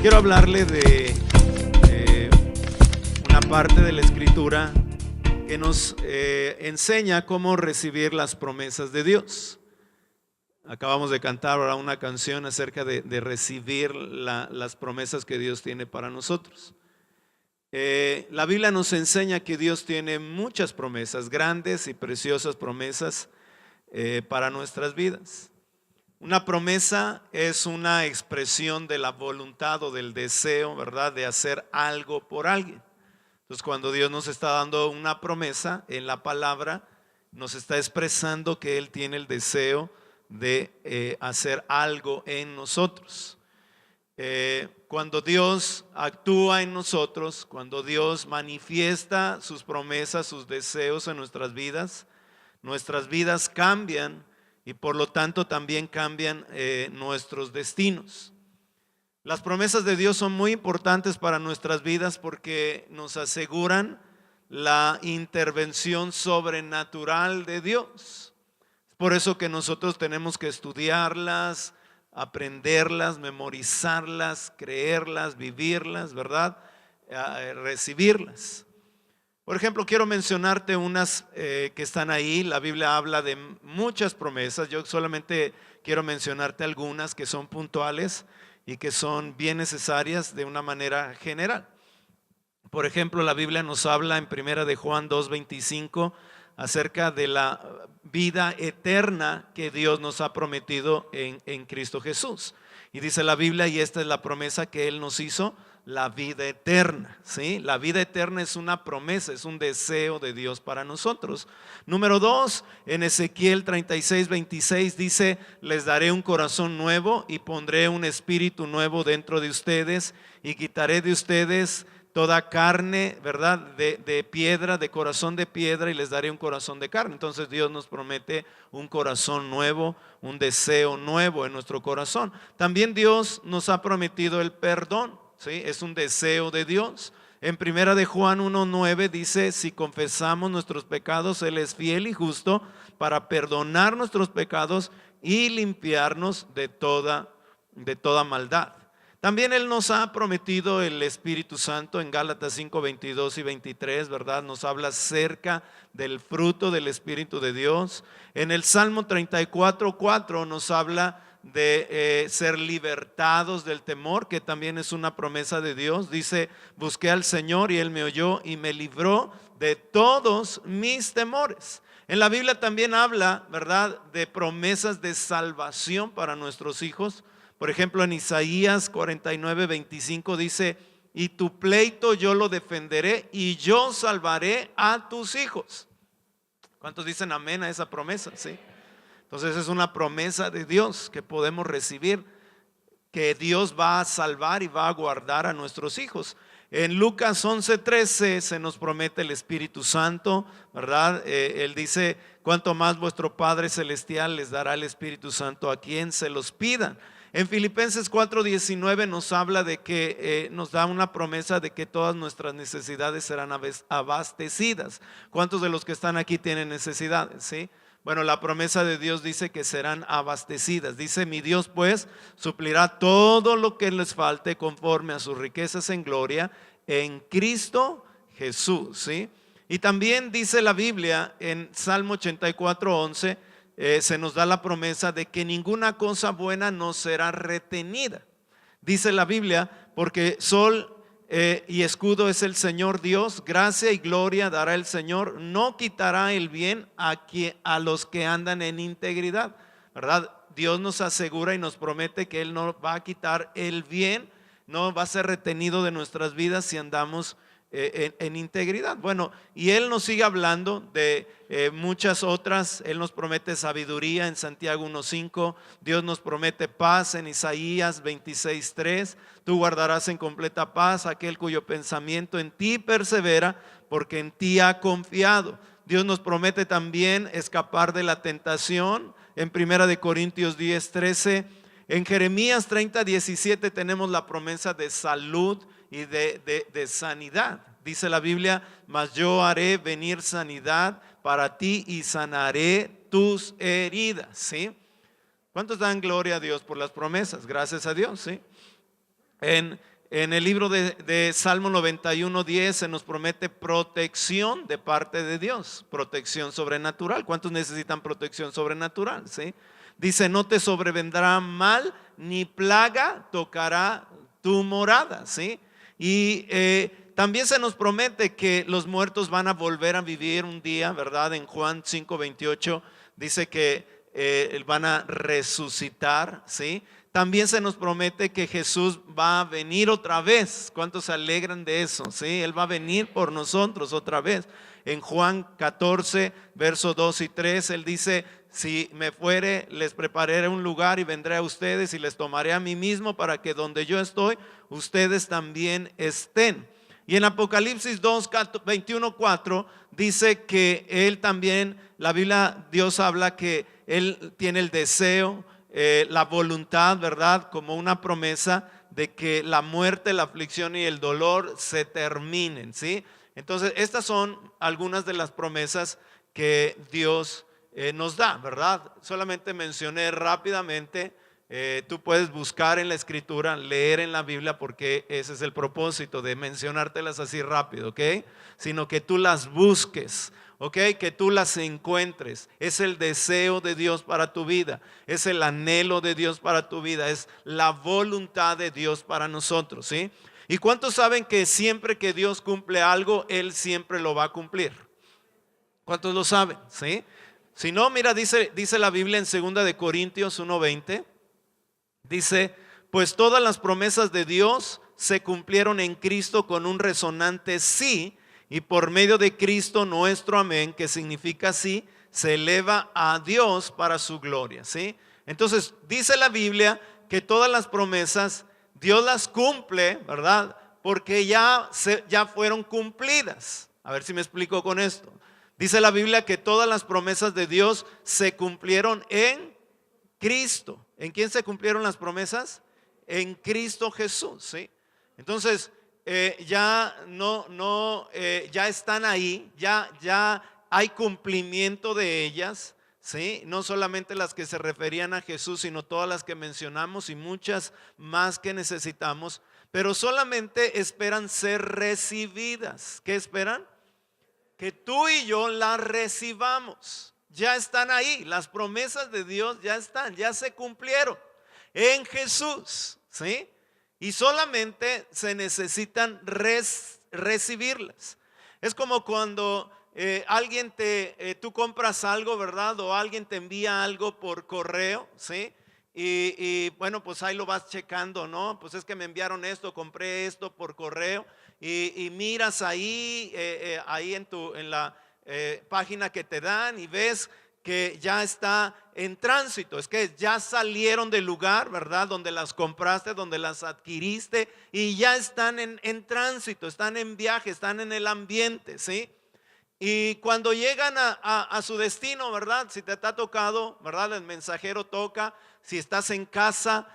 quiero hablarle de una parte de la Escritura que nos enseña cómo recibir las promesas de Dios. Acabamos de cantar ahora una canción acerca de recibir las promesas que Dios tiene para nosotros. La Biblia nos enseña que Dios tiene muchas promesas, grandes y preciosas promesas para nuestras vidas. Una promesa es una expresión de la voluntad o del deseo, ¿verdad?, de hacer algo por alguien. Entonces, cuando Dios nos está dando una promesa en la palabra, nos está expresando que Él tiene el deseo de hacer algo en nosotros. Cuando Dios actúa en nosotros, cuando Dios manifiesta sus promesas, sus deseos en nuestras vidas cambian y por lo tanto también cambian nuestros destinos. Las promesas de Dios son muy importantes para nuestras vidas porque nos aseguran la intervención sobrenatural de Dios. Por eso que nosotros tenemos que estudiarlas, aprenderlas, memorizarlas, creerlas, vivirlas, ¿verdad? Recibirlas. Por ejemplo, quiero mencionarte unas que están ahí. La Biblia habla de muchas promesas. Yo solamente quiero mencionarte algunas que son puntuales y que son bien necesarias de una manera general. Por ejemplo, la Biblia nos habla en 1 de Juan 2:25 acerca de la vida eterna que Dios nos ha prometido en Cristo Jesús. Y dice la Biblia, y esta es la promesa que Él nos hizo, la vida eterna, ¿sí? La vida eterna es una promesa, es un deseo de Dios para nosotros. Número 2, en Ezequiel 36:26 dice: les daré un corazón nuevo y pondré un espíritu nuevo dentro de ustedes y quitaré de ustedes toda carne, ¿verdad?, de piedra, de corazón de piedra, y les daré un corazón de carne. Entonces Dios nos promete un corazón nuevo, un deseo nuevo en nuestro corazón. También Dios nos ha prometido el perdón, ¿sí? Es un deseo de Dios. En 1 de Juan 1:9 dice: si confesamos nuestros pecados, Él es fiel y justo para perdonar nuestros pecados y limpiarnos de toda maldad. También Él nos ha prometido el Espíritu Santo. En Gálatas 5:22 y 23, ¿verdad?, nos habla acerca del fruto del Espíritu de Dios. En el Salmo 34:4 nos habla de ser libertados del temor, que también es una promesa de Dios. Dice: busqué al Señor y Él me oyó y me libró de todos mis temores. En la Biblia también habla, ¿verdad?, de promesas de salvación para nuestros hijos. Por ejemplo, en Isaías 49:25 dice: y tu pleito yo lo defenderé y yo salvaré a tus hijos. ¿Cuántos dicen amén a esa promesa? Sí. Entonces es una promesa de Dios que podemos recibir, que Dios va a salvar y va a guardar a nuestros hijos. En Lucas 11:13 se nos promete el Espíritu Santo, ¿verdad? Él dice: cuanto más vuestro Padre Celestial les dará el Espíritu Santo a quien se los pidan. En Filipenses 4:19 nos habla de que nos da una promesa de que todas nuestras necesidades serán abastecidas. ¿Cuántos de los que están aquí tienen necesidades? ¿Sí? Bueno, la promesa de Dios dice que serán abastecidas. Dice: mi Dios pues suplirá todo lo que les falte conforme a sus riquezas en gloria en Cristo Jesús, ¿sí? Y también dice la Biblia en Salmo 84:11, se nos da la promesa de que ninguna cosa buena nos será retenida. Dice la Biblia: porque sol y escudo es el Señor Dios, gracia y gloria dará el Señor, no quitará el bien a los que andan en integridad, ¿verdad? Dios nos asegura y nos promete que Él no va a quitar el bien, no va a ser retenido de nuestras vidas si andamos en integridad. Bueno, y Él nos sigue hablando de muchas otras. Él nos promete sabiduría en Santiago 1:5. Dios nos promete paz en Isaías 26:3. Tú guardarás en completa paz aquel cuyo pensamiento en ti persevera, porque en ti ha confiado. Dios nos promete también escapar de la tentación en 1 de Corintios 10:13. En Jeremías 30:17 tenemos la promesa de salud y de sanidad. Dice la Biblia: mas yo haré venir sanidad para ti y sanaré tus heridas, ¿sí? ¿Cuántos dan gloria a Dios por las promesas? Gracias a Dios, ¿sí? En en el libro de Salmo 91:10 se nos promete protección de parte de Dios, protección sobrenatural. ¿Cuántos necesitan protección sobrenatural? ¿Sí? Dice, no te sobrevendrá mal, ni plaga tocará tu morada. ¿Sí? Y también se nos promete que los muertos van a volver a vivir un día, ¿verdad? En Juan 5:28 dice que van a resucitar, ¿sí? También se nos promete que Jesús va a venir otra vez. ¿Cuántos se alegran de eso? ¿Sí? Él va a venir por nosotros otra vez. En Juan 14, versos 2 y 3, Él dice, si me fuere, les prepararé un lugar y vendré a ustedes y les tomaré a mí mismo para que donde yo estoy, ustedes también estén. Y en Apocalipsis 21:4 dice que Él también, la Biblia, Dios habla que Él tiene el deseo, la voluntad, ¿verdad? Como una promesa de que la muerte, la aflicción y el dolor se terminen, ¿sí? Entonces, estas son algunas de las promesas que Dios nos da, ¿verdad? Solamente mencioné rápidamente. Tú puedes buscar en la escritura, leer en la Biblia, porque ese es el propósito de mencionártelas así rápido, ¿ok? Sino que tú las busques, ¿ok? Que tú las encuentres. Es el deseo de Dios para tu vida, es el anhelo de Dios para tu vida, es la voluntad de Dios para nosotros, ¿sí? ¿Y cuántos saben que siempre que Dios cumple algo, Él siempre lo va a cumplir? ¿Cuántos lo saben? ¿Sí? Si no, mira, dice la Biblia en 2 Corintios 1:20. Dice, pues todas las promesas de Dios se cumplieron en Cristo con un resonante sí, y por medio de Cristo nuestro amén, que significa sí, se eleva a Dios para su gloria, ¿sí? Entonces dice la Biblia que todas las promesas Dios las cumple, ¿verdad? Porque ya fueron cumplidas. A ver si me explico con esto. Dice la Biblia que todas las promesas de Dios se cumplieron en Cristo. ¿En quién se cumplieron las promesas? En Cristo Jesús, ¿sí? Entonces, ya ya están ahí, ya hay cumplimiento de ellas, ¿sí? No solamente las que se referían a Jesús, sino todas las que mencionamos y muchas más que necesitamos, pero solamente esperan ser recibidas. ¿Qué esperan? Que tú y yo las recibamos. Ya están ahí, las promesas de Dios ya están, ya se cumplieron en Jesús, ¿sí? Y solamente se necesitan recibirlas. Es como cuando tú compras algo, ¿verdad? O alguien te envía algo por correo, ¿sí? Y bueno, pues ahí lo vas checando, ¿no? Pues es que me enviaron esto, compré esto por correo y miras ahí, ahí en la página que te dan y ves que ya está en tránsito, es que ya salieron del lugar, ¿verdad? Donde las compraste, donde las adquiriste y ya están en tránsito, están en viaje, están en el ambiente, ¿sí? Y cuando llegan a su destino, ¿verdad? Si te ha tocado, ¿verdad? El mensajero toca, si estás en casa,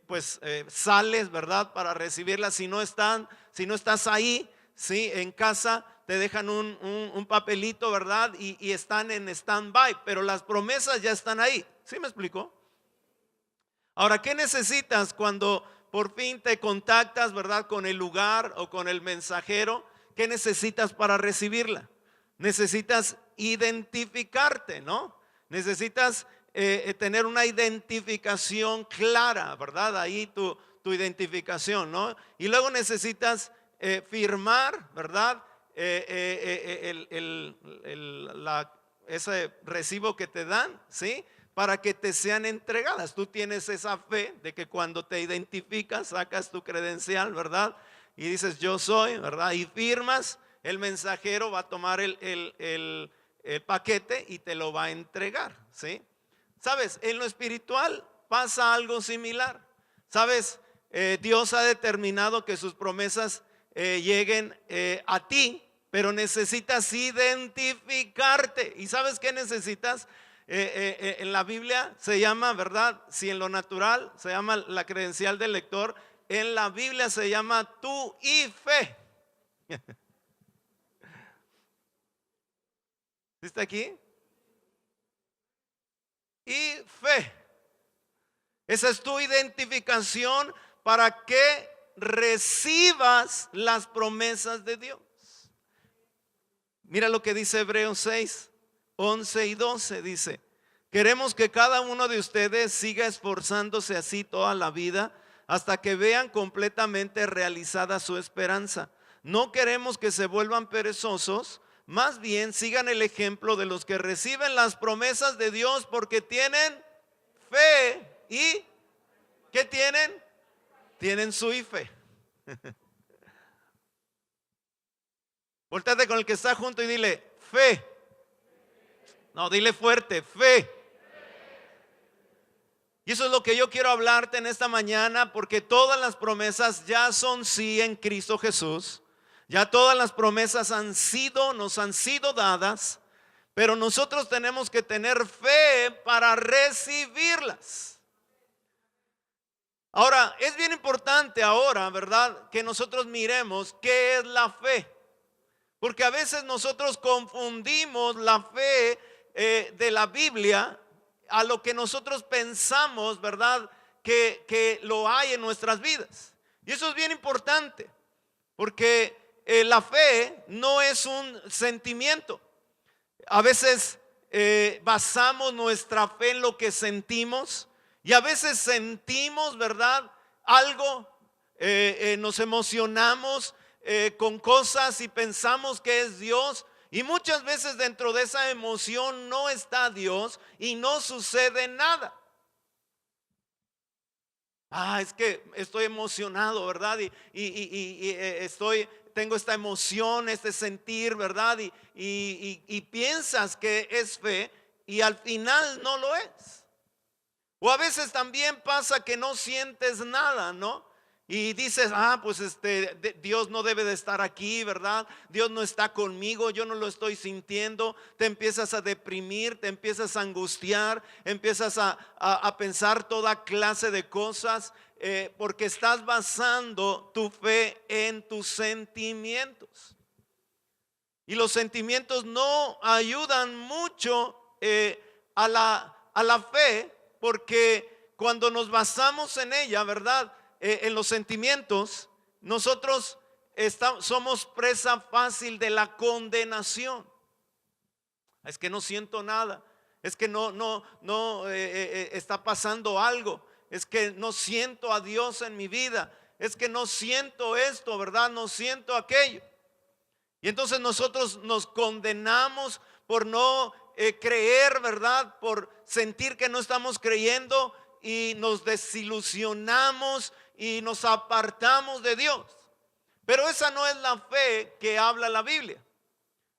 pues sales, ¿verdad? Para recibirla. Si no estás ahí, ¿sí? En casa te dejan un papelito, ¿verdad? Y están en stand-by, pero las promesas ya están ahí. ¿Sí me explico? Ahora, ¿qué necesitas cuando por fin te contactas, ¿verdad? Con el lugar o con el mensajero. ¿Qué necesitas para recibirla? Necesitas identificarte, ¿no? Necesitas tener una identificación clara, ¿verdad? Ahí tu identificación, ¿no? Y luego necesitas firmar, ¿verdad? Ese recibo que te dan, ¿sí? Para que te sean entregadas. Tú tienes esa fe de que cuando te identificas, sacas tu credencial, ¿verdad? Y dices yo soy, ¿verdad? Y firmas, el mensajero va a tomar el paquete y te lo va a entregar, ¿sí? ¿Sabes? En lo espiritual pasa algo similar. ¿Sabes? Dios ha determinado que sus promesas lleguen a ti, pero necesitas identificarte. ¿Y sabes qué necesitas? En la Biblia se llama, ¿verdad? Si en lo natural se llama la credencial del lector, en la Biblia se llama tú y fe. ¿Está aquí? Y fe. Esa es tu identificación para que recibas las promesas de Dios. Mira lo que dice Hebreos 6, 11 y 12. Dice: queremos que cada uno de ustedes siga esforzándose así toda la vida, hasta que vean completamente realizada su esperanza. No queremos que se vuelvan perezosos, más bien sigan el ejemplo de los que reciben las promesas de Dios, porque tienen fe. ¿Y qué tienen? Tienen su fe. Voltéate con el que está junto y dile: fe. No, dile fuerte: fe. Y eso es lo que yo quiero hablarte en esta mañana, porque todas las promesas ya son sí en Cristo Jesús. Ya todas las promesas nos han sido dadas, pero nosotros tenemos que tener fe para recibirlas. Ahora, es bien importante ahora, ¿verdad?, que nosotros miremos qué es la fe. Porque a veces nosotros confundimos la fe de la Biblia a lo que nosotros pensamos, ¿verdad?, que lo hay en nuestras vidas. Y eso es bien importante, porque la fe no es un sentimiento. A veces basamos nuestra fe en lo que sentimos, y a veces sentimos, ¿verdad?, algo, nos emocionamos con cosas y pensamos que es Dios, y muchas veces dentro de esa emoción no está Dios y no sucede nada. Es que estoy emocionado, ¿verdad? Tengo esta emoción, este sentir, ¿verdad? Y piensas que es fe y al final no lo es. O a veces también pasa que no sientes nada, ¿no? Y dices: pues Dios no debe de estar aquí, ¿verdad? Dios no está conmigo, yo no lo estoy sintiendo. Te empiezas a deprimir, te empiezas a angustiar, empiezas a pensar toda clase de cosas, porque estás basando tu fe en tus sentimientos. Y los sentimientos no ayudan mucho a la fe, porque cuando nos basamos en ella, ¿verdad?, en los sentimientos, nosotros somos presa fácil de la condenación. Es que no siento nada, es que no está pasando algo, es que no siento a Dios en mi vida, es que no siento esto, ¿verdad?, no siento aquello. Y entonces nosotros nos condenamos por no creer, ¿verdad?, por sentir que no estamos creyendo, y nos desilusionamos y nos apartamos de Dios. Pero esa no es la fe que habla la Biblia.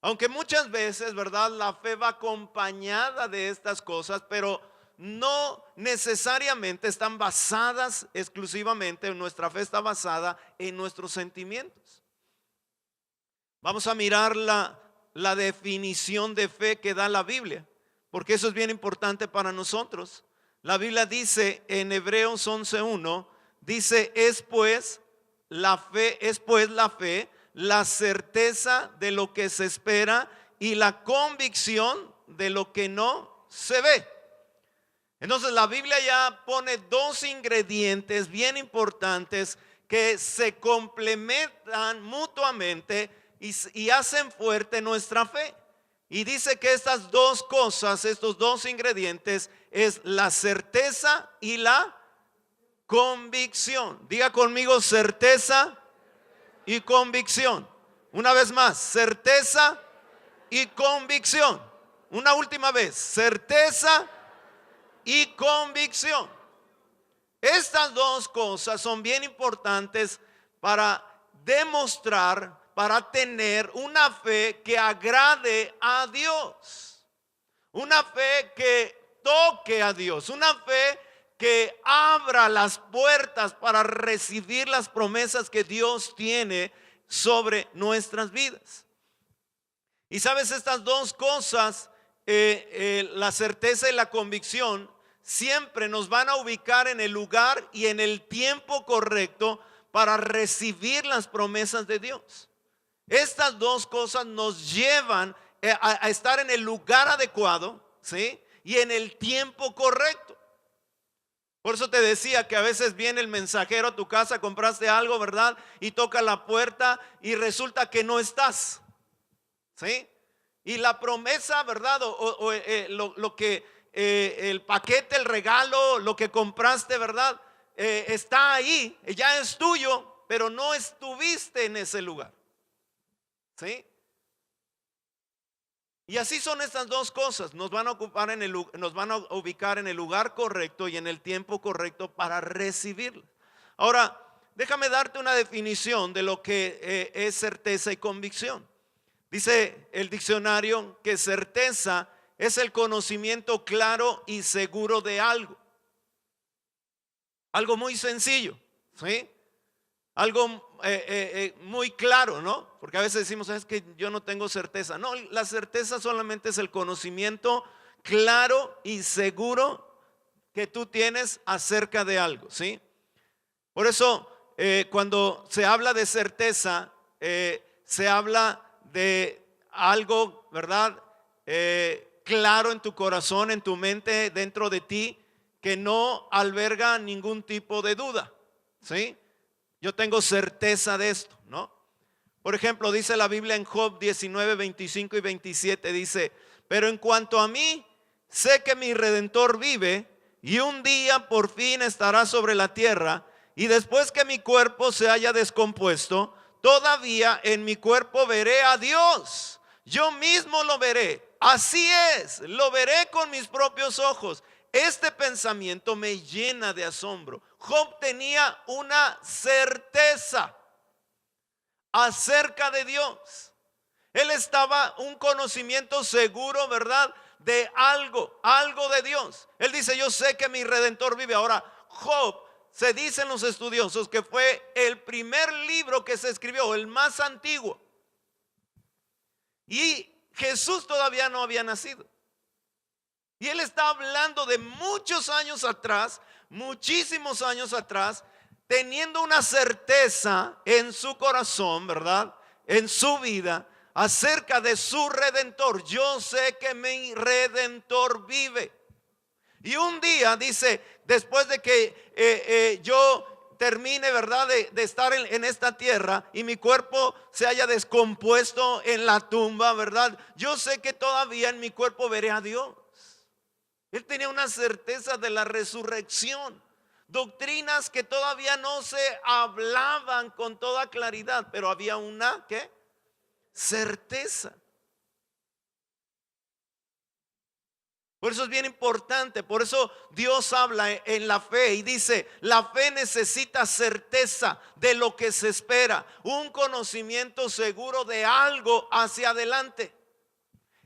Aunque muchas veces, ¿verdad?, la fe va acompañada de estas cosas, pero no necesariamente están basadas exclusivamente, nuestra fe está basada en nuestros sentimientos. Vamos a mirar la definición de fe que da la Biblia, porque eso es bien importante para nosotros. La Biblia dice en Hebreos 11:1, dice: es pues la fe, la certeza de lo que se espera y la convicción de lo que no se ve. Entonces la Biblia ya pone dos ingredientes bien importantes que se complementan mutuamente y hacen fuerte nuestra fe. Y dice que estas dos cosas, estos dos ingredientes, es la certeza y la convicción. Diga conmigo: certeza y convicción. Una vez más: certeza y convicción. Una última vez: certeza y convicción. Estas dos cosas son bien importantes para demostrar, para tener una fe que agrade a Dios, una fe que toque a Dios, una fe que abra las puertas para recibir las promesas que Dios tiene sobre nuestras vidas. Y sabes, estas dos cosas, la certeza y la convicción, siempre nos van a ubicar en el lugar y en el tiempo correcto para recibir las promesas de Dios. Estas dos cosas nos llevan a estar en el lugar adecuado, ¿sí?, y en el tiempo correcto. Por eso te decía que a veces viene el mensajero a tu casa, compraste algo, ¿verdad? Y toca la puerta y resulta que no estás, ¿sí? Y la promesa, ¿verdad? Lo que el paquete, el regalo, lo que compraste, ¿verdad? Está ahí, ya es tuyo, pero no estuviste en ese lugar, ¿sí? Y así son estas dos cosas. Nos van a nos van a ubicar en el lugar correcto y en el tiempo correcto para recibirlo. Ahora, déjame darte una definición de lo que es certeza y convicción. Dice el diccionario que certeza es el conocimiento claro y seguro de algo. Algo muy sencillo, ¿sí? Algo muy claro, ¿no? Porque a veces decimos, es que yo no tengo certeza. No, la certeza solamente es el conocimiento claro y seguro que tú tienes acerca de algo, ¿sí? Por eso, cuando se habla de certeza, se habla de algo, ¿verdad? Claro en tu corazón, en tu mente, dentro de ti, que no alberga ningún tipo de duda, ¿sí? Yo tengo certeza de esto, ¿no? Por ejemplo, dice la Biblia en Job 19, 25 y 27, dice, pero en cuanto a mí, sé que mi Redentor vive y un día por fin estará sobre la tierra, y después que mi cuerpo se haya descompuesto, todavía en mi cuerpo veré a Dios. Yo mismo lo veré. Así es, lo veré con mis propios ojos. Este pensamiento me llena de asombro. Job tenía una certeza acerca de Dios. Él estaba un conocimiento seguro, ¿verdad? De algo de Dios. Él dice, yo sé que mi Redentor vive. Ahora, Job, se dicen los estudiosos que fue el primer libro que se escribió, el más antiguo. Y Jesús todavía no había nacido. Y él está hablando de muchos años atrás, muchísimos años atrás, teniendo una certeza en su corazón, ¿verdad? En su vida, acerca de su Redentor. Yo sé que mi Redentor vive. Y un día dice, después de que yo termine, ¿verdad? De estar en esta tierra y mi cuerpo se haya descompuesto en la tumba, ¿verdad? Yo sé que todavía en mi cuerpo veré a Dios. Él tenía una certeza de la resurrección, doctrinas que todavía no se hablaban con toda claridad, pero había una ¿qué? Certeza. Por eso es bien importante, por eso Dios habla en la fe y dice, la fe necesita certeza de lo que se espera, un conocimiento seguro de algo hacia adelante.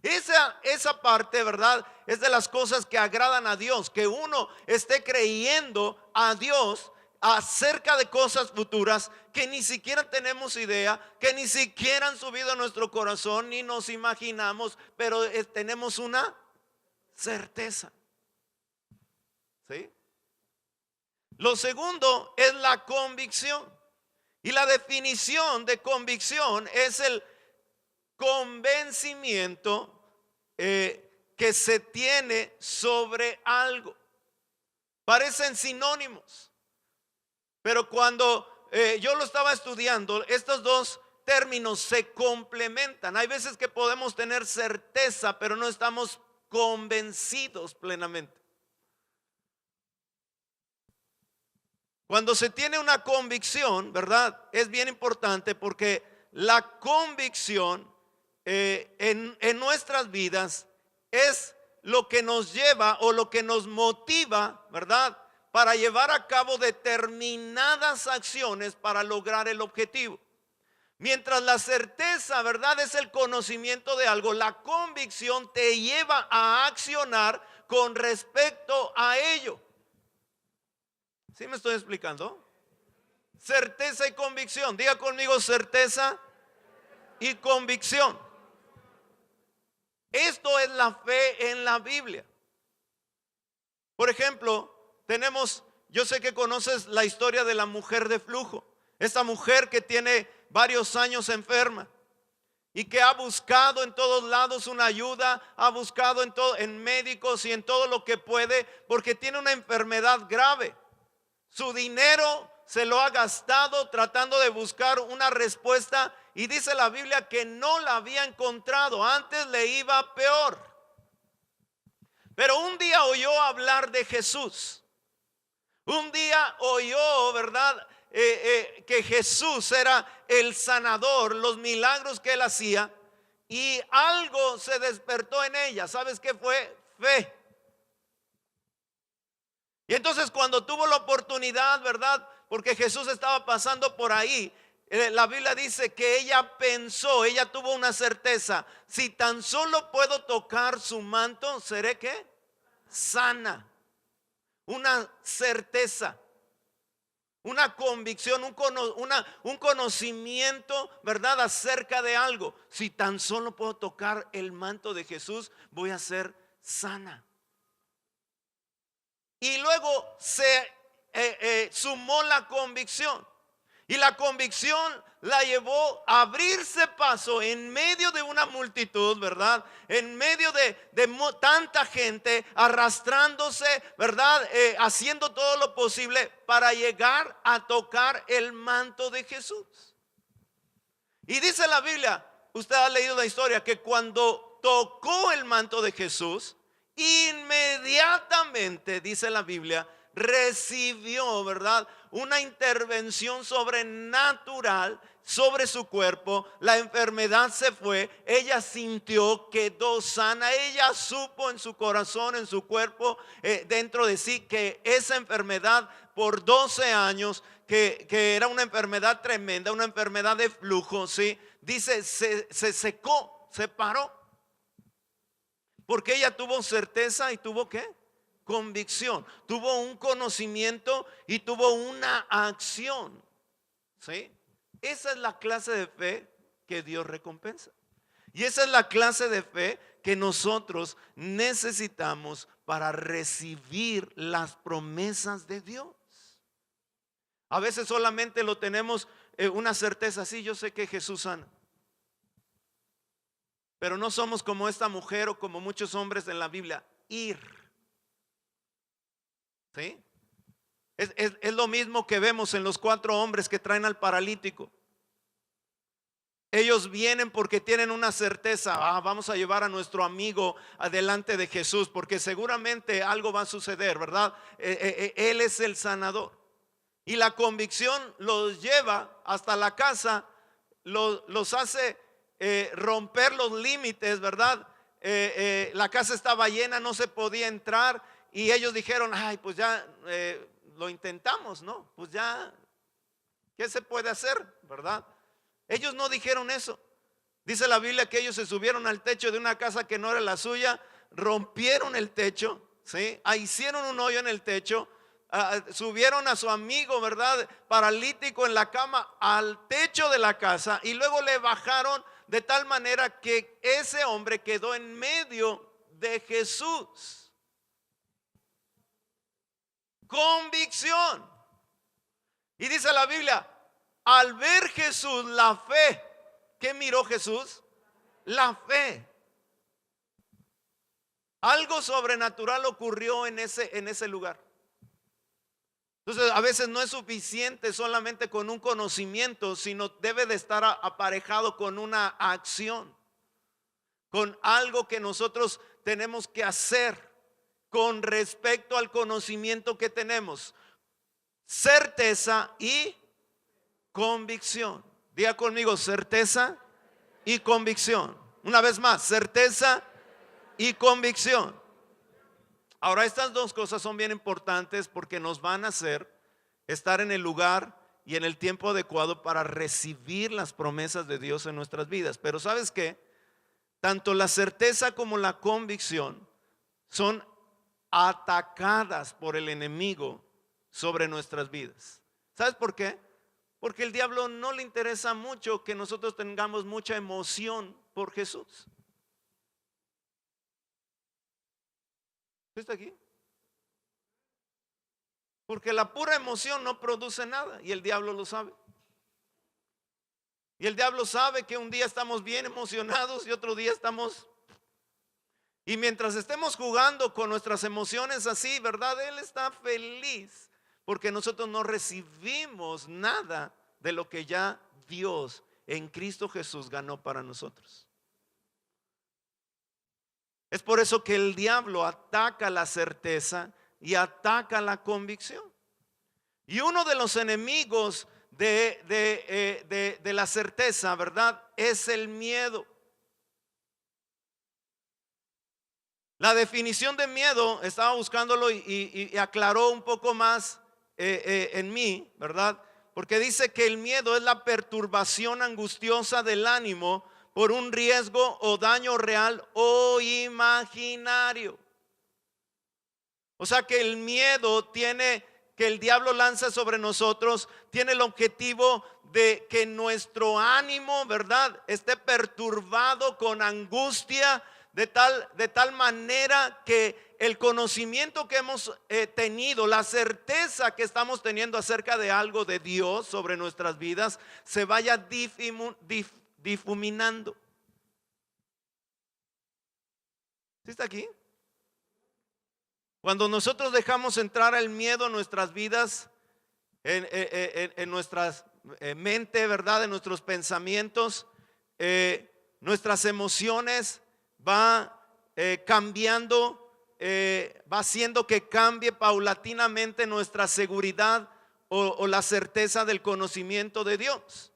Esa parte, ¿verdad? Es de las cosas que agradan a Dios, que uno esté creyendo a Dios acerca de cosas futuras que ni siquiera tenemos idea, que ni siquiera han subido a nuestro corazón, ni nos imaginamos, pero tenemos una certeza, ¿sí? Lo segundo es la convicción. Y la definición de convicción es el convencimiento que se tiene sobre algo. Parecen sinónimos, pero cuando yo lo estaba estudiando, estos dos términos se complementan. Hay veces que podemos tener certeza, pero no estamos convencidos plenamente. Cuando se tiene una convicción, ¿verdad? Es bien importante porque la convicción en nuestras vidas es lo que nos lleva o lo que nos motiva, ¿verdad? Para llevar a cabo determinadas acciones para lograr el objetivo. Mientras la certeza, ¿verdad? Es el conocimiento de algo, la convicción te lleva a accionar con respecto a ello. ¿Sí me estoy explicando? Certeza y convicción. Diga conmigo certeza y convicción. Esto es la fe en la Biblia. Por ejemplo, yo sé que conoces la historia de la mujer de flujo. Esta mujer que tiene varios años enferma. y que ha buscado en todos lados una ayuda, ha buscado en médicos y en todo lo que puede, porque tiene una enfermedad grave. Su dinero se lo ha gastado tratando de buscar una respuesta, y dice la Biblia que no la había encontrado. Antes le iba peor. Pero un día oyó hablar de Jesús. Un día oyó, ¿verdad? Que Jesús era el sanador, los milagros que él hacía, y algo se despertó en ella. ¿Sabes qué fue? Fe. Y entonces cuando tuvo la oportunidad, ¿verdad? Porque Jesús estaba pasando por ahí, la Biblia dice que ella pensó, ella tuvo una certeza: si tan solo puedo tocar su manto, ¿seré qué? Sana. Una certeza, una convicción, un conocimiento, ¿verdad? Acerca de algo. Si tan solo puedo tocar el manto de Jesús, voy a ser sana. Y luego se sumó la convicción. Y la convicción la llevó a abrirse paso en medio de una multitud, ¿verdad? En medio de tanta gente arrastrándose, ¿verdad? Haciendo todo lo posible para llegar a tocar el manto de Jesús. Y dice la Biblia, usted ha leído la historia, que cuando tocó el manto de Jesús, inmediatamente, dice la Biblia, recibió, ¿verdad?, una intervención sobrenatural sobre su cuerpo. La enfermedad se fue. Ella sintió, quedó sana. Ella supo en su corazón, en su cuerpo, dentro de sí, que esa enfermedad por 12 años, que era una enfermedad tremenda, una enfermedad de flujo, ¿sí? Dice, se secó, se paró. Porque ella tuvo certeza y tuvo ¿qué? Convicción. Tuvo un conocimiento y tuvo una acción. ¿Sí? Esa es la clase de fe que Dios recompensa. Y esa es la clase de fe que nosotros necesitamos para recibir las promesas de Dios. A veces solamente lo tenemos una certeza. Sí, yo sé que Jesús sana. Pero no somos como esta mujer o como muchos hombres en la Biblia. Ir. ¿Sí? Es lo mismo que vemos en los 4 hombres que traen al paralítico. Ellos vienen porque tienen una certeza: vamos a llevar a nuestro amigo adelante de Jesús, porque seguramente algo va a suceder, ¿verdad? Él es el sanador. Y la convicción los lleva hasta la casa, los hace romper los límites, ¿verdad? La casa estaba llena, no se podía entrar, y ellos dijeron: ay, pues ya lo intentamos, ¿no? Pues ya, ¿qué se puede hacer, verdad? Ellos no dijeron eso. Dice la Biblia que ellos se subieron al techo de una casa que no era la suya, rompieron el techo, ¿sí? Hicieron un hoyo en el techo, subieron a su amigo, ¿verdad?, paralítico en la cama al techo de la casa, y luego le bajaron de tal manera que ese hombre quedó en medio de Jesús. Convicción. Y dice la Biblia, al ver Jesús la fe, ¿qué miró Jesús? La fe. Algo sobrenatural ocurrió en ese lugar. Entonces, a veces no es suficiente solamente con un conocimiento, sino debe de estar aparejado con una acción, con algo que nosotros tenemos que hacer con respecto al conocimiento que tenemos. Certeza y convicción. Diga conmigo: certeza y convicción. Una vez más, certeza y convicción. Ahora, estas dos cosas son bien importantes porque nos van a hacer estar en el lugar y en el tiempo adecuado para recibir las promesas de Dios en nuestras vidas. Pero ¿sabes qué? Tanto la certeza como la convicción son atacadas por el enemigo sobre nuestras vidas. ¿Sabes por qué? Porque el diablo no le interesa mucho que nosotros tengamos mucha emoción por Jesús. ¿Está aquí? Porque la pura emoción no produce nada, y el diablo lo sabe. Y el diablo sabe que un día estamos bien emocionados y otro día estamos... Y mientras estemos jugando con nuestras emociones así, ¿verdad? Él está feliz porque nosotros no recibimos nada de lo que ya Dios en Cristo Jesús ganó para nosotros. Es por eso que el diablo ataca la certeza y ataca la convicción. Y uno de los enemigos de la certeza, ¿verdad? Es el miedo. La definición de miedo, estaba buscándolo y aclaró un poco más en mí, ¿verdad? Porque dice que el miedo es la perturbación angustiosa del ánimo por un riesgo o daño real o imaginario. O sea que el miedo tiene, que el diablo lanza sobre nosotros, tiene el objetivo de que nuestro ánimo, ¿verdad?, esté perturbado con angustia, de tal manera que el conocimiento que hemos tenido, la certeza que estamos teniendo acerca de algo de Dios sobre nuestras vidas, se vaya difuminando. ¿Sí está aquí? Cuando nosotros dejamos entrar el miedo en nuestras vidas, en nuestras mente, ¿verdad?, en nuestros pensamientos, nuestras emociones, va cambiando, va haciendo que cambie paulatinamente nuestra seguridad o la certeza del conocimiento de Dios.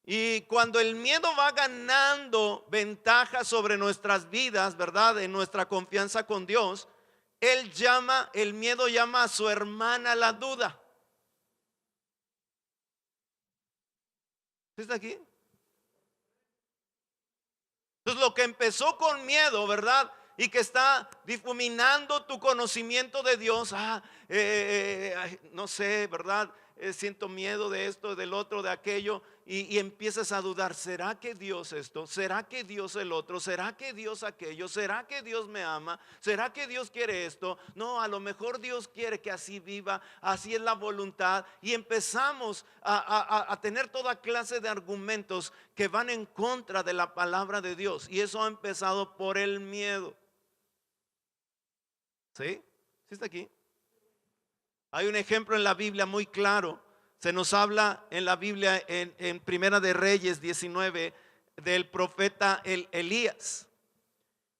Y cuando el miedo va ganando ventaja sobre nuestras vidas, ¿verdad?, en nuestra confianza con Dios, el miedo llama a su hermana la duda. ¿Está aquí? Entonces lo que empezó con miedo, ¿verdad?, y que está difuminando tu conocimiento de Dios, no sé, ¿verdad?, siento miedo de esto, del otro, de aquello, y empiezas a dudar, ¿será que Dios esto? ¿Será que Dios el otro? ¿Será que Dios aquello? ¿Será que Dios me ama? ¿Será que Dios quiere esto? No, a lo mejor Dios quiere que así viva, así es la voluntad, y empezamos a tener toda clase de argumentos que van en contra de la palabra de Dios, y eso ha empezado por el miedo. ¿Sí? ¿Sí está aquí? Hay un ejemplo en la Biblia muy claro. Se nos habla en la Biblia en Primera de Reyes 19 del profeta Elías.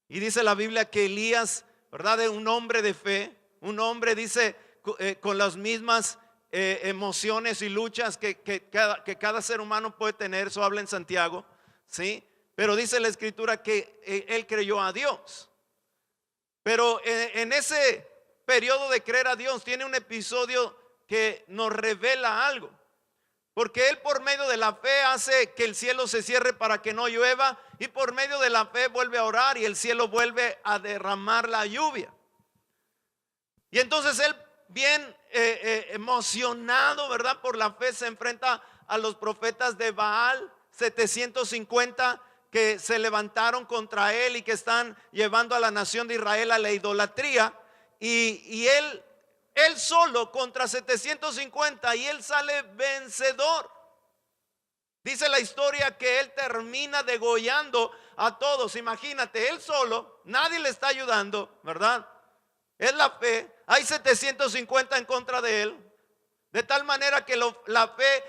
Y dice la Biblia que Elías, ¿verdad?, es un hombre de fe, un hombre, dice, con las mismas emociones y luchas que cada ser humano puede tener. Eso habla en Santiago, ¿sí? Pero dice la Escritura que él creyó a Dios. Pero en ese periodo de creer a Dios tiene un episodio que nos revela algo, porque él por medio de la fe hace que el cielo se cierre para que no llueva, y por medio de la fe vuelve a orar y el cielo vuelve a derramar la lluvia. Y entonces él, bien emocionado, ¿verdad?, por la fe, se enfrenta a los profetas de Baal, 750 que se levantaron contra él y que están llevando a la nación de Israel a la idolatría, y él solo contra 750, y él sale vencedor. Dice la historia que él termina degollando a todos. Imagínate, él solo, nadie le está ayudando, ¿verdad? Es la fe, hay 750 en contra de él, de tal manera que la fe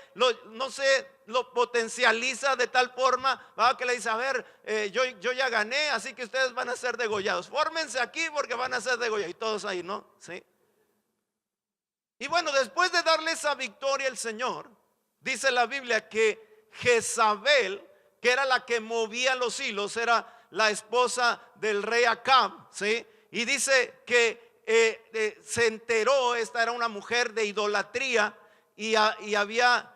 no sé, lo potencializa de tal forma, ¿verdad?, que le dice, a ver, yo ya gané, así que ustedes van a ser degollados, fórmense aquí porque van a ser degollados. Y todos ahí, ¿no? ¿Sí? Y bueno, después de darle esa victoria el Señor, dice la Biblia que Jezabel, que era la que movía los hilos, era la esposa del rey Acab, ¿sí? Y dice que se enteró, esta era una mujer de idolatría, y había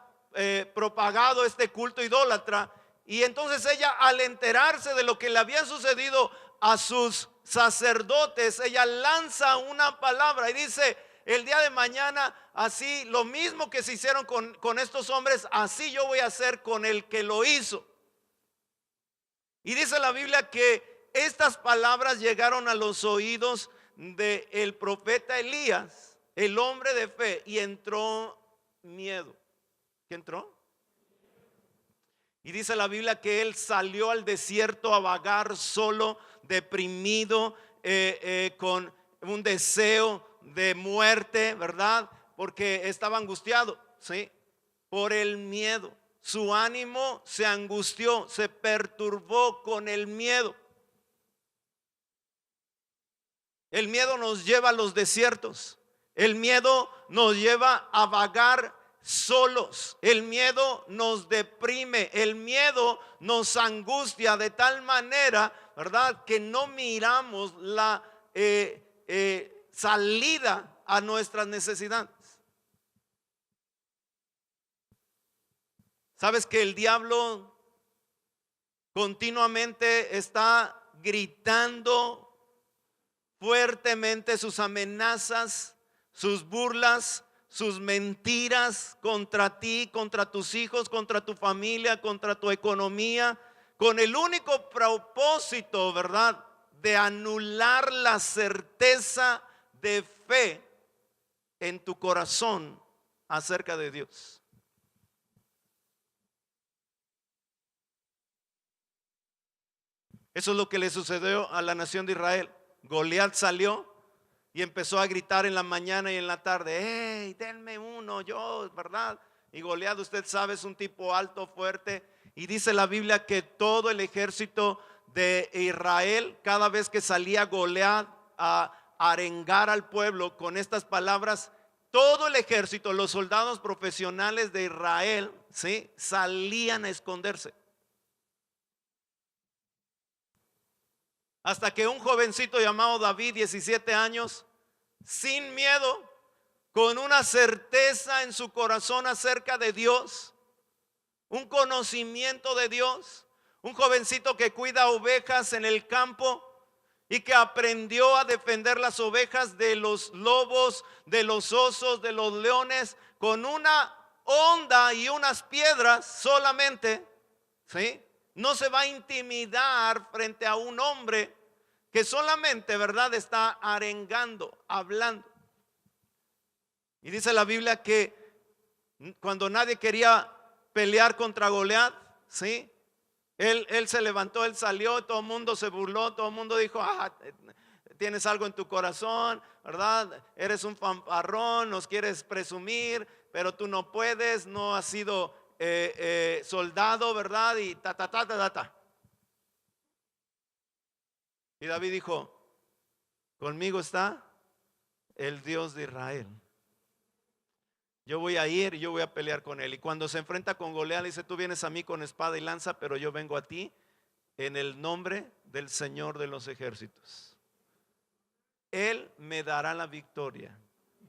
propagado este culto idólatra. Y entonces ella, al enterarse de lo que le había sucedido a sus sacerdotes, ella lanza una palabra y dice, el día de mañana, así lo mismo que se hicieron con estos hombres, así yo voy a hacer con el que lo hizo. Y dice la Biblia que estas palabras llegaron a los oídos del profeta Elías, el hombre de fe, y entró miedo. ¿Qué entró? Y dice la Biblia que él salió al desierto a vagar solo, deprimido, con un deseo de muerte, ¿verdad? Porque estaba angustiado, ¿sí? Por el miedo. Su ánimo se angustió, se perturbó con el miedo. El miedo nos lleva a los desiertos. El miedo nos lleva a vagar solos. El miedo nos deprime. El miedo nos angustia de tal manera, ¿verdad?, que no miramos la salida a nuestras necesidades. ¿Sabes que el diablo continuamente está gritando fuertemente sus amenazas, sus burlas, sus mentiras contra ti, contra tus hijos, contra tu familia, contra tu economía, con el único propósito, ¿verdad?, de anular la certeza de fe en tu corazón acerca de Dios? Eso es lo que le sucedió a la nación de Israel. Goliat salió y empezó a gritar en la mañana y en la tarde: hey, denme uno, yo, ¿verdad? Y Goliat, usted sabe, es un tipo alto, fuerte. Y dice la Biblia que todo el ejército de Israel, cada vez que salía Goliat a arengar al pueblo con estas palabras, todo el ejército, los soldados profesionales de Israel, ¿sí?, salían a esconderse. Hasta que un jovencito llamado David, 17 años, sin miedo, con una certeza en su corazón acerca de Dios, un conocimiento de Dios, un jovencito que cuida ovejas en el campo y que aprendió a defender las ovejas de los lobos, de los osos, de los leones, con una honda y unas piedras solamente, ¿sí? No se va a intimidar frente a un hombre que solamente, ¿verdad?, está arengando, hablando. Y dice la Biblia que cuando nadie quería pelear contra Goliat, ¿sí?, él se levantó, él salió, todo el mundo se burló, todo el mundo dijo: tienes algo en tu corazón, ¿verdad? Eres un fanfarrón, nos quieres presumir, pero tú no puedes, no has sido soldado, ¿verdad? Y ta. Y David dijo: conmigo está el Dios de Israel. Yo voy a ir y yo voy a pelear con él. Y cuando se enfrenta con Goliat, dice: tú vienes a mí con espada y lanza, pero yo vengo a ti en el nombre del Señor de los ejércitos. Él me dará la victoria.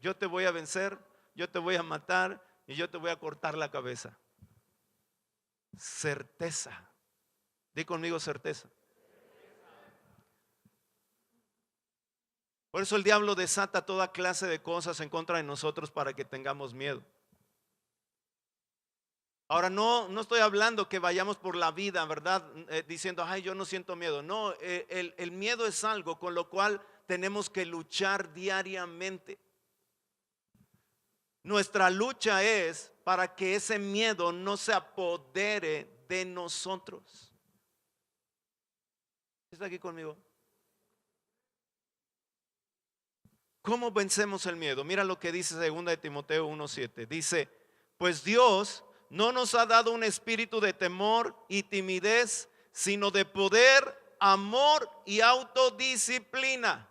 Yo te voy a vencer, yo te voy a matar y yo te voy a cortar la cabeza. Certeza. Di conmigo: certeza. Por eso el diablo desata toda clase de cosas en contra de nosotros para que tengamos miedo. Ahora no estoy hablando que vayamos por la vida, ¿verdad?, diciendo: ay, yo no siento miedo. No, el miedo es algo con lo cual tenemos que luchar diariamente. Nuestra lucha es para que ese miedo no se apodere de nosotros. ¿Está aquí conmigo? ¿Cómo vencemos el miedo? Mira lo que dice 2 de Timoteo 1:7. Dice: pues Dios no nos ha dado un espíritu de temor y timidez, sino de poder, amor y autodisciplina.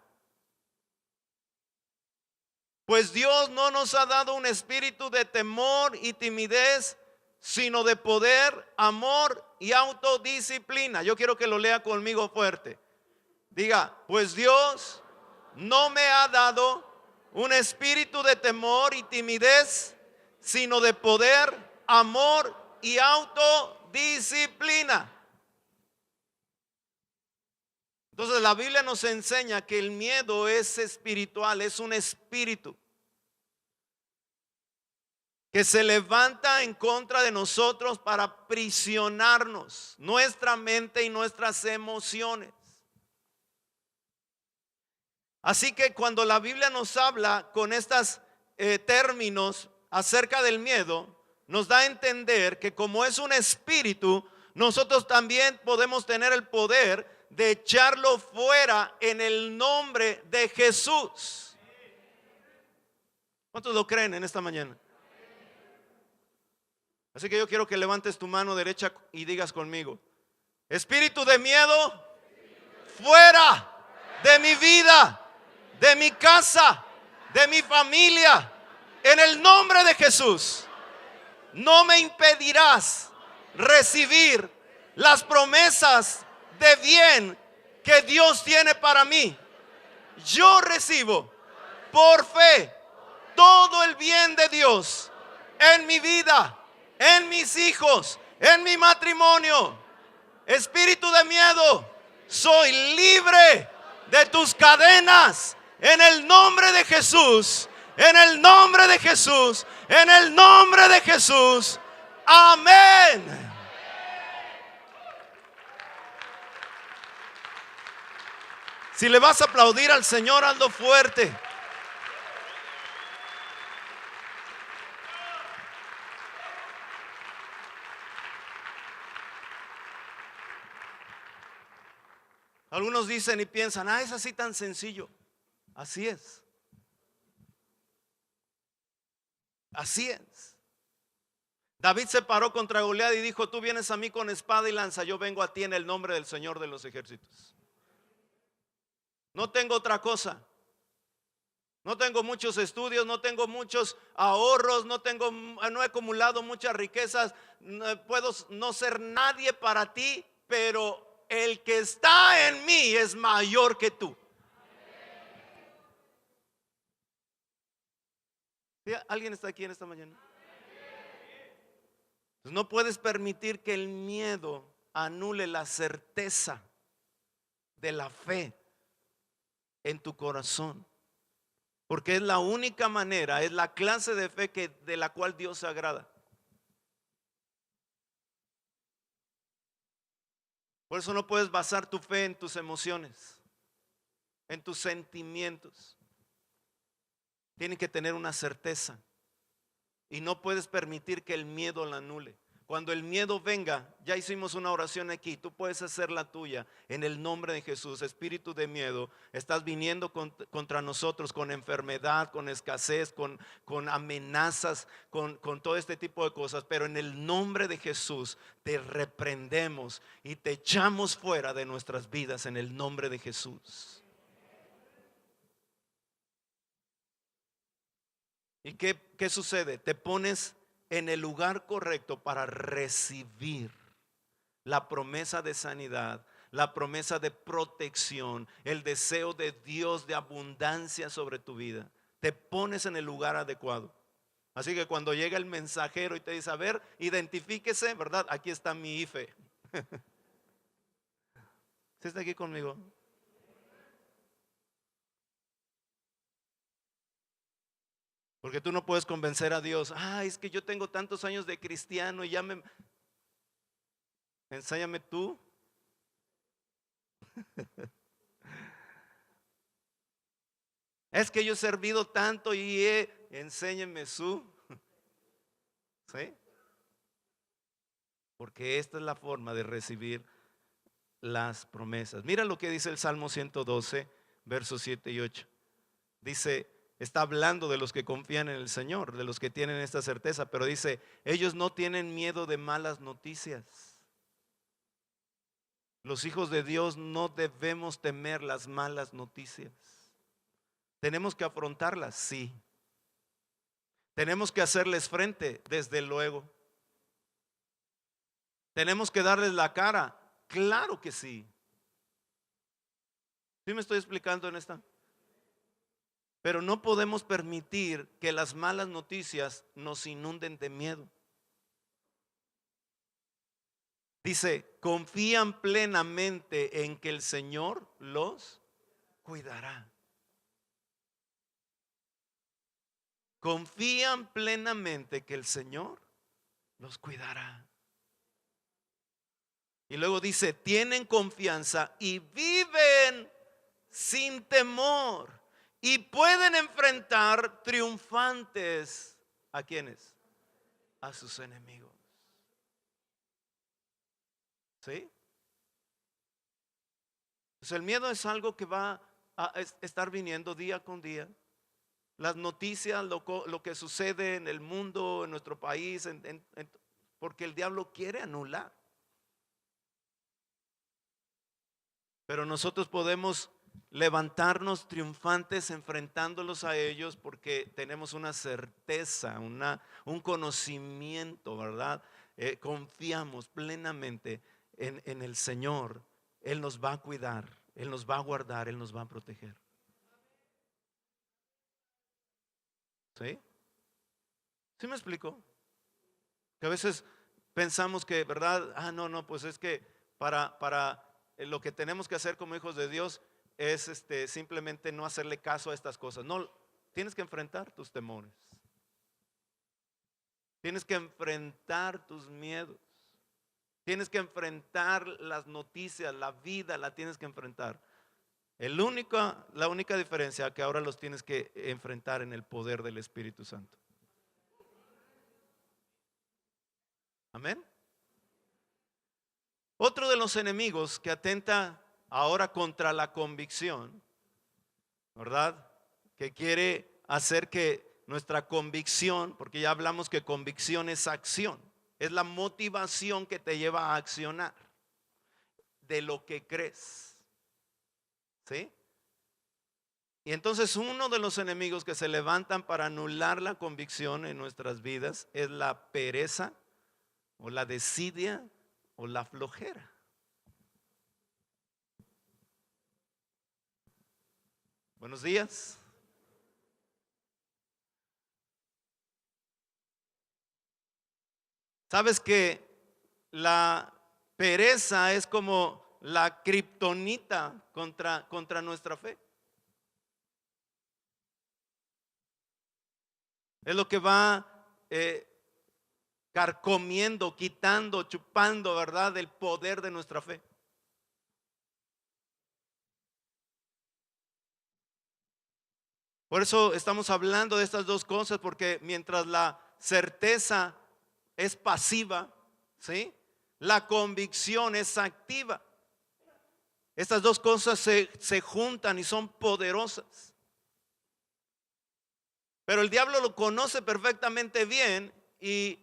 Pues Dios no nos ha dado un espíritu de temor y timidez, sino de poder, amor y autodisciplina. Yo quiero que lo lea conmigo fuerte. Diga: pues Dios no me ha dado un espíritu de temor y timidez, sino de poder, amor y autodisciplina. Entonces la Biblia nos enseña que el miedo es espiritual, es un espíritu que se levanta en contra de nosotros para aprisionarnos, nuestra mente y nuestras emociones. Así que cuando la Biblia nos habla con estos términos acerca del miedo, nos da a entender que como es un espíritu, nosotros también podemos tener el poder de echarlo fuera en el nombre de Jesús. ¿Cuántos lo creen en esta mañana? Así que yo quiero que levantes tu mano derecha y digas conmigo: espíritu de miedo, fuera de mi vida, de mi casa, de mi familia, en el nombre de Jesús. No me impedirás recibir las promesas de bien que Dios tiene para mí. Yo recibo por fe todo el bien de Dios en mi vida, en mis hijos, en mi matrimonio. Espíritu de miedo, soy libre de tus cadenas en el nombre de Jesús. En el nombre de Jesús, en el nombre de Jesús. Amén. Si le vas a aplaudir al Señor, hazlo fuerte. Algunos dicen y piensan: es así tan sencillo. Así es. Así es. David se paró contra Goliat y dijo: tú vienes a mí con espada y lanza, yo vengo a ti en el nombre del Señor de los ejércitos. No tengo otra cosa. No tengo muchos estudios, no tengo muchos ahorros, no he acumulado muchas riquezas, puedo no ser nadie para ti, pero el que está en mí es mayor que tú. ¿Alguien está aquí en esta mañana? Pues no puedes permitir que el miedo anule la certeza de la fe en tu corazón, porque es la única manera, es la clase de fe de la cual Dios se agrada. Por eso no puedes basar tu fe en tus emociones, en tus sentimientos. Tienen que tener una certeza y no puedes permitir que el miedo la anule. Cuando el miedo venga, ya hicimos una oración aquí, tú puedes hacer la tuya en el nombre de Jesús. Espíritu de miedo, estás viniendo contra nosotros con enfermedad, con escasez, con amenazas, con todo este tipo de cosas, pero en el nombre de Jesús te reprendemos y te echamos fuera de nuestras vidas en el nombre de Jesús. ¿Y qué sucede? Te pones en el lugar correcto para recibir la promesa de sanidad, la promesa de protección, el deseo de Dios de abundancia sobre tu vida. Te pones en el lugar adecuado. Así que cuando llega el mensajero y te dice: a ver, identifíquese, ¿verdad? Aquí está mi IFE. ¿Sí está aquí conmigo? Porque tú no puedes convencer a Dios: es que yo tengo tantos años de cristiano y ya enséñame tú. Es que yo he servido tanto y enséñeme su. ¿Sí? Porque esta es la forma de recibir las promesas. Mira lo que dice el Salmo 112, versos 7 y 8. Dice, está hablando de los que confían en el Señor, de los que tienen esta certeza, pero dice: ellos no tienen miedo de malas noticias. Los hijos de Dios no debemos temer las malas noticias. Tenemos que afrontarlas, sí. Tenemos que hacerles frente, desde luego. Tenemos que darles la cara, claro que sí. ¿Sí me estoy explicando en esta? Pero no podemos permitir que las malas noticias nos inunden de miedo. Dice: confían plenamente en que el Señor los cuidará. Confían plenamente que el Señor los cuidará. Y luego dice: tienen confianza y viven sin temor. Y pueden enfrentar triunfantes ¿a quiénes? A sus enemigos. ¿Sí? Pues el miedo es algo que va a estar viniendo día con día. Las noticias, lo que sucede en el mundo, en nuestro país, porque el diablo quiere anular. Pero nosotros podemos levantarnos triunfantes enfrentándolos a ellos porque tenemos una certeza, un conocimiento, ¿verdad? Confiamos plenamente en el Señor. Él nos va a cuidar, Él nos va a guardar, Él nos va a proteger. ¿Sí? ¿Sí me explico? Que a veces pensamos que, ¿verdad? No, pues es que para lo que tenemos que hacer como hijos de Dios es simplemente no hacerle caso a estas cosas. No, tienes que enfrentar tus temores. Tienes que enfrentar tus miedos. Tienes que enfrentar las noticias, la vida la tienes que enfrentar. La única diferencia es que ahora los tienes que enfrentar en el poder del Espíritu Santo. Amén. Otro de los enemigos que atenta ahora contra la convicción, ¿verdad? Que quiere hacer que nuestra convicción, porque ya hablamos que convicción es acción, es la motivación que te lleva a accionar de lo que crees. ¿Sí? Y entonces uno de los enemigos que se levantan para anular la convicción en nuestras vidas es la pereza o la desidia o la flojera. Buenos días. ¿Sabes que la pereza es como la kriptonita contra nuestra fe? Es lo que va carcomiendo, quitando, chupando, ¿verdad? El poder de nuestra fe. Por eso estamos hablando de estas dos cosas, porque mientras la certeza es pasiva, ¿sí? La convicción es activa. Estas dos cosas se juntan y son poderosas. Pero el diablo lo conoce perfectamente bien y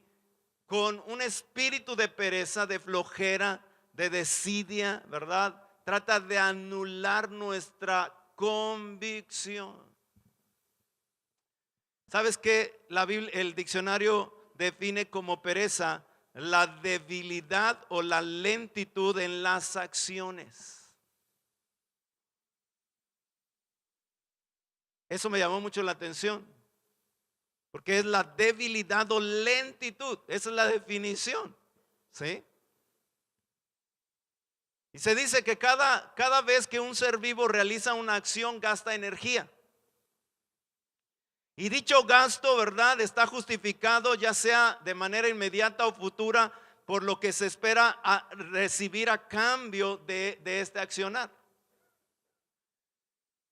con un espíritu de pereza, de flojera, de desidia, ¿verdad? Trata de anular nuestra convicción. ¿Sabes qué? La Biblia, el diccionario define como pereza la debilidad o la lentitud en las acciones. Eso me llamó mucho la atención, porque es la debilidad o lentitud. Esa es la definición, ¿sí? Y se dice que cada vez que un ser vivo realiza una acción gasta energía. Y dicho gasto, ¿verdad? Está justificado ya sea de manera inmediata o futura por lo que se espera a recibir a cambio de este accionar.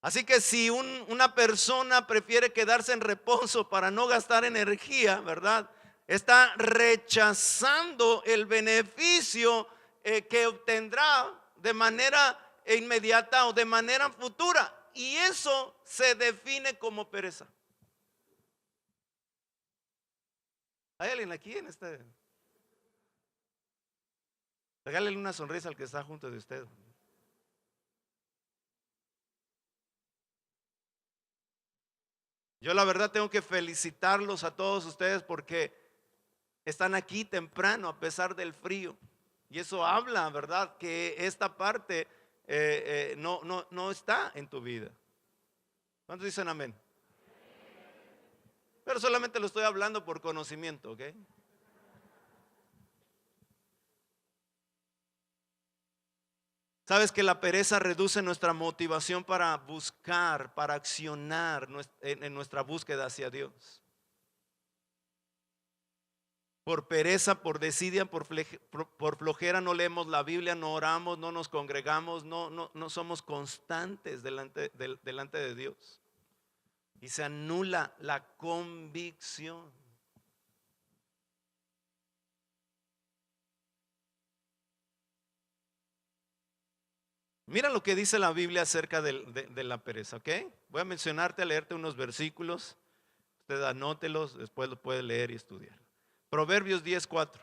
Así que si una persona prefiere quedarse en reposo para no gastar energía, ¿verdad? Está rechazando el beneficio que obtendrá de manera inmediata o de manera futura. Y eso se define como pereza. ¿Hay alguien aquí en este? Regálele una sonrisa al que está junto de usted. Yo la verdad tengo que felicitarlos a todos ustedes porque están aquí temprano a pesar del frío. Y eso habla, ¿verdad? Que esta parte no está en tu vida. ¿Cuántos dicen amén? Pero solamente lo estoy hablando por conocimiento, ¿ok? Sabes que la pereza reduce nuestra motivación para buscar, para accionar en nuestra búsqueda hacia Dios. Por pereza, por desidia, por flojera no leemos la Biblia, no oramos, no nos congregamos, no somos constantes delante de Dios. Y se anula la convicción. Mira lo que dice la Biblia acerca de la pereza, ¿ok? Voy a leerte unos versículos. Usted anótelos, después lo puede leer y estudiar. Proverbios 10:4.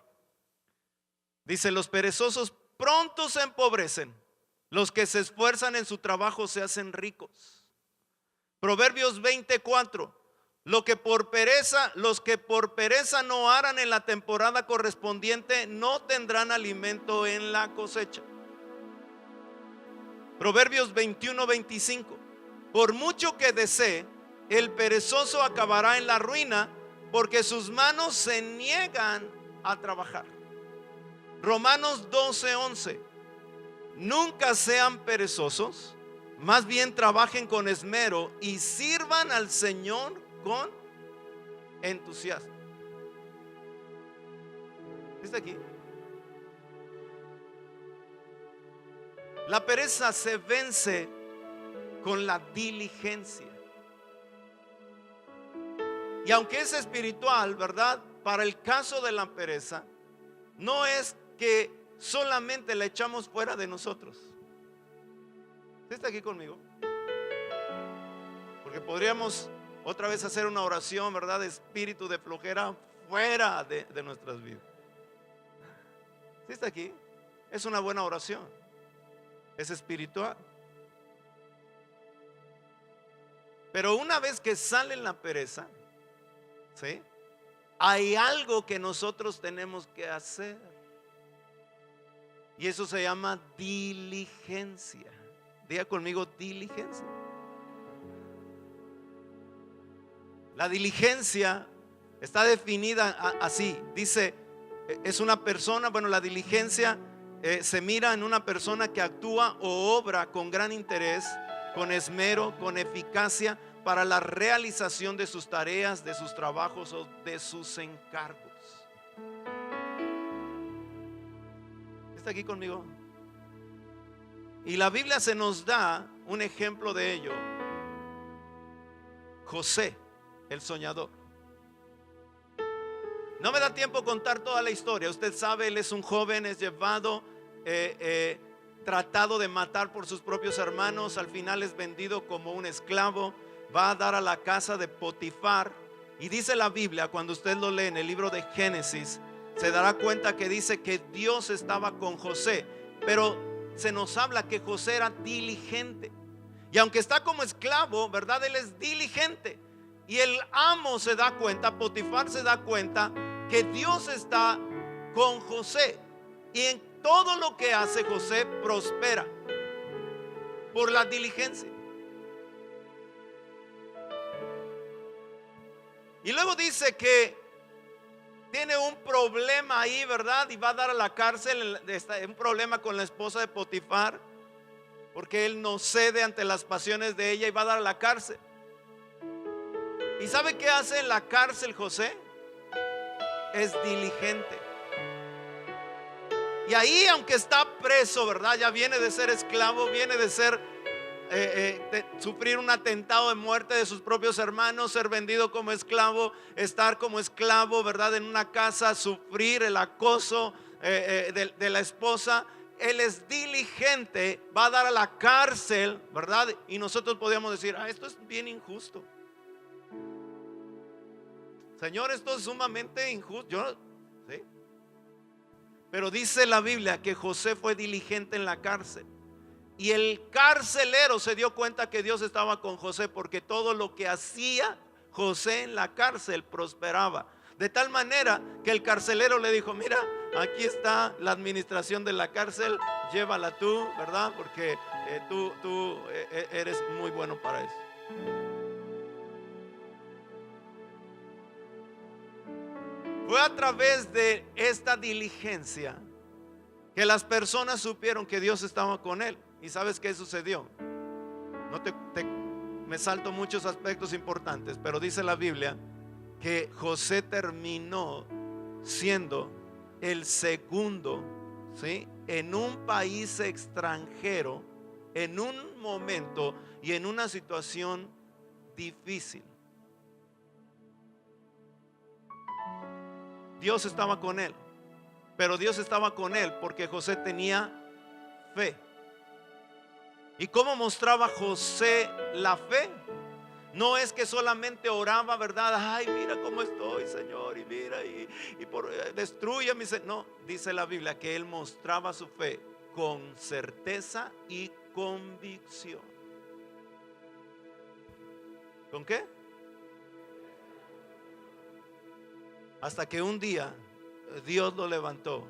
Dice: los perezosos pronto se empobrecen, los que se esfuerzan en su trabajo se hacen ricos. Proverbios 20:4. Los que por pereza no aran en la temporada correspondiente no tendrán alimento en la cosecha. Proverbios 21:25. Por mucho que desee, el perezoso acabará en la ruina, porque sus manos se niegan a trabajar. Romanos 12:11. Nunca sean perezosos, más bien trabajen con esmero y sirvan al Señor con entusiasmo. ¿Está aquí? La pereza se vence con la diligencia. Y aunque es espiritual, ¿verdad? Para el caso de la pereza, no es que solamente la echamos fuera de nosotros. ¿Está aquí conmigo? Porque podríamos otra vez hacer una oración, ¿verdad? De espíritu de flojera fuera de nuestras vidas. ¿Sí está aquí? Es una buena oración. Es espiritual. Pero una vez que sale la pereza, ¿sí? Hay algo que nosotros tenemos que hacer. Y eso se llama diligencia. Diga conmigo, diligencia. La diligencia está definida así. Dice, es una persona, bueno, la diligencia se mira en una persona que actúa o obra con gran interés, con esmero, con eficacia para la realización de sus tareas, de sus trabajos o de sus encargos. ¿Está aquí conmigo? Y la Biblia se nos da un ejemplo de ello. José, el soñador. No me da tiempo contar toda la historia. Usted sabe, él es un joven, es llevado, tratado de matar por sus propios hermanos. Al final es vendido como un esclavo. Va a dar a la casa de Potifar. Y dice la Biblia, cuando usted lo lee en el libro de Génesis, se dará cuenta que dice que Dios estaba con José. Pero se nos habla que José era diligente. Y aunque está como esclavo, ¿verdad? Él es diligente. Y el amo se da cuenta, Potifar se da cuenta que Dios está con José. Y en todo lo que hace José prospera por la diligencia. Y luego dice que tiene un problema ahí, ¿verdad? Y va a dar a la cárcel, un problema con la esposa de Potifar, porque él no cede ante las pasiones de ella y va a dar a la cárcel. ¿Y sabe qué hace en la cárcel José? Es diligente. Y ahí, aunque está preso, ¿verdad? Ya viene de ser esclavo, viene de ser de sufrir un atentado de muerte de sus propios hermanos, ser vendido como esclavo, estar como esclavo, ¿verdad? En una casa, sufrir el acoso de la esposa. Él es diligente, va a dar a la cárcel, ¿verdad? Y nosotros podríamos decir, esto es bien injusto. Señor, esto es sumamente injusto. ¿Sí? Pero dice la Biblia que José fue diligente en la cárcel. Y el carcelero se dio cuenta que Dios estaba con José, porque todo lo que hacía José en la cárcel prosperaba. De tal manera que el carcelero le dijo: mira, aquí está la administración de la cárcel, llévala tú, ¿verdad? Porque tú eres muy bueno para eso. Fue a través de esta diligencia que las personas supieron que Dios estaba con él. ¿Y sabes qué sucedió? Me salto muchos aspectos importantes, pero dice la Biblia que José terminó siendo el segundo, ¿sí?, en un país extranjero, en un momento y en una situación difícil. Dios estaba con él, pero Dios estaba con él porque José tenía fe. ¿Y cómo mostraba José la fe? No es que solamente oraba, ¿verdad? Ay, mira cómo estoy, Señor, y mira, destruye mi Señor. No, dice la Biblia que él mostraba su fe con certeza y convicción. ¿Con qué? Hasta que un día Dios lo levantó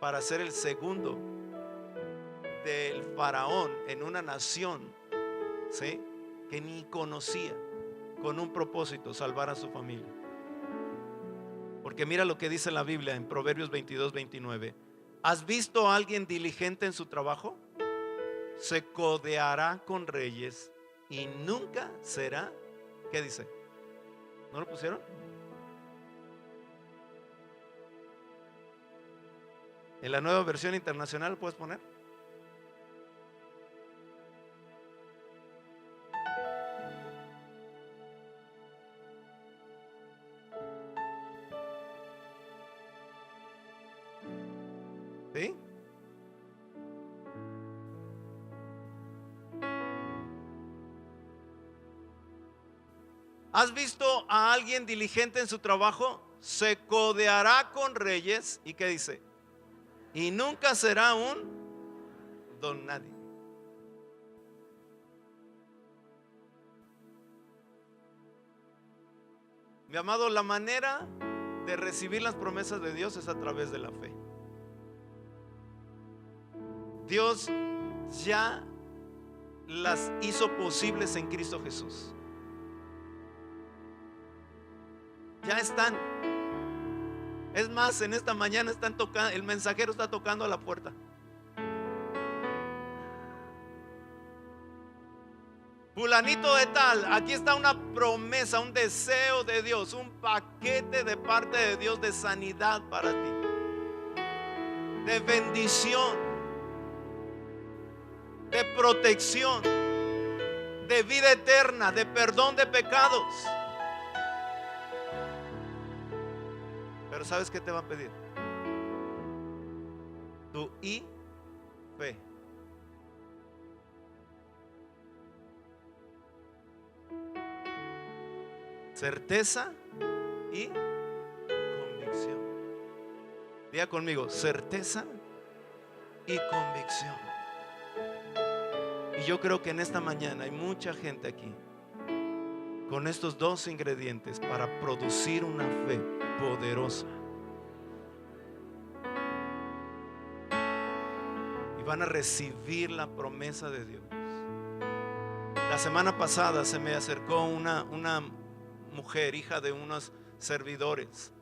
para ser el segundo del faraón en una nación, ¿sí?, que ni conocía, con un propósito: salvar a su familia. Porque mira lo que dice la Biblia en Proverbios 22-29. ¿Has visto a alguien diligente en su trabajo? Se codeará con reyes y nunca será, ¿qué dice? ¿No lo pusieron? En la Nueva Versión Internacional, ¿lo puedes poner? ¿Sí? ¿Has visto a alguien diligente en su trabajo? Se codeará con reyes. ¿Y qué dice? Y nunca será un don nadie. Mi amado, la manera de recibir las promesas de Dios es a través de la fe. Dios ya las hizo posibles en Cristo Jesús. Ya están. Es más, en esta mañana están tocando, el mensajero está tocando a la puerta. Fulanito de tal, aquí está una promesa, un deseo de Dios, un paquete de parte de Dios de sanidad para ti, de bendición, de protección, de vida eterna, de perdón de pecados. Pero ¿sabes qué te va a pedir? Tu fe. Certeza y convicción. Diga conmigo: certeza y convicción. Y yo creo que en esta mañana hay mucha gente aquí con estos dos ingredientes para producir una fe poderosa. Y van a recibir la promesa de Dios. La semana pasada se me acercó una mujer, hija de unos servidores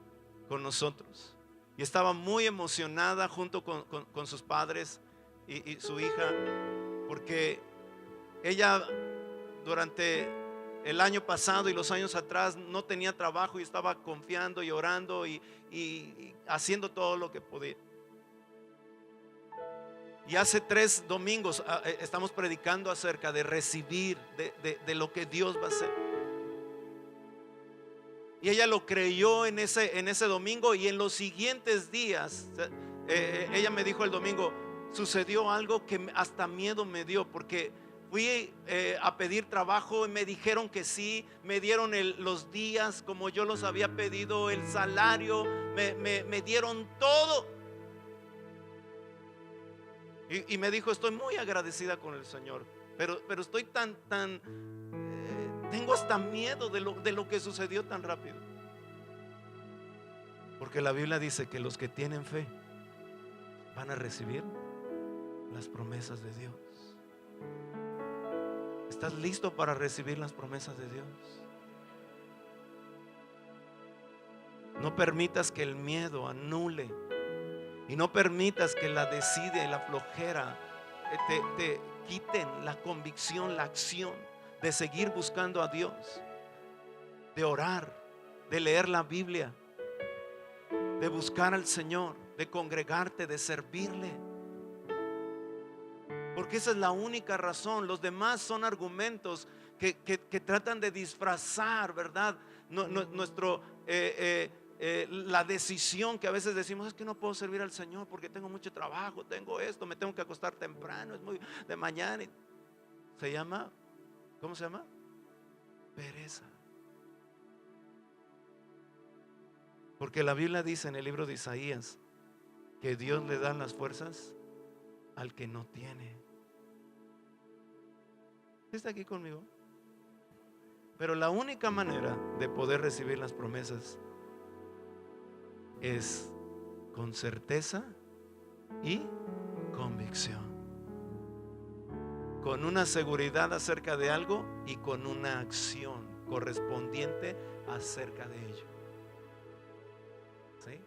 con nosotros, y estaba muy emocionada junto con sus padres y su hija, porque ella durante el año pasado y los años atrás no tenía trabajo y estaba confiando y orando y haciendo todo lo que podía. Y hace 3 domingos estamos predicando acerca de recibir de lo que Dios va a hacer. Y ella lo creyó en ese domingo, y en los siguientes días ella me dijo el domingo: sucedió algo que hasta miedo me dio, porque fui a pedir trabajo y me dijeron que sí, me dieron los días como yo los había pedido, el salario, me dieron todo. Y me dijo: estoy muy agradecida con el Señor, pero estoy tengo hasta miedo de lo que sucedió tan rápido. Porque la Biblia dice que los que tienen fe van a recibir las promesas de Dios. ¿Estás listo para recibir las promesas de Dios? No permitas que el miedo anule, y no permitas que la desidia y la flojera te quiten la convicción, la acción de seguir buscando a Dios, de orar, de leer la Biblia, de buscar al Señor, de congregarte, de servirle. Porque esa es la única razón. Los demás son argumentos que tratan de disfrazar, ¿verdad?, nuestro la decisión que a veces decimos: es que no puedo servir al Señor porque tengo mucho trabajo, tengo esto, me tengo que acostar temprano, es muy de mañana. Se llama, ¿cómo se llama? Pereza. Porque la Biblia dice en el libro de Isaías que Dios le da las fuerzas al que no tiene. ¿Está aquí conmigo? Pero la única manera de poder recibir las promesas es con certeza y convicción, con una seguridad acerca de algo y con una acción correspondiente acerca de ello. ¿Sí?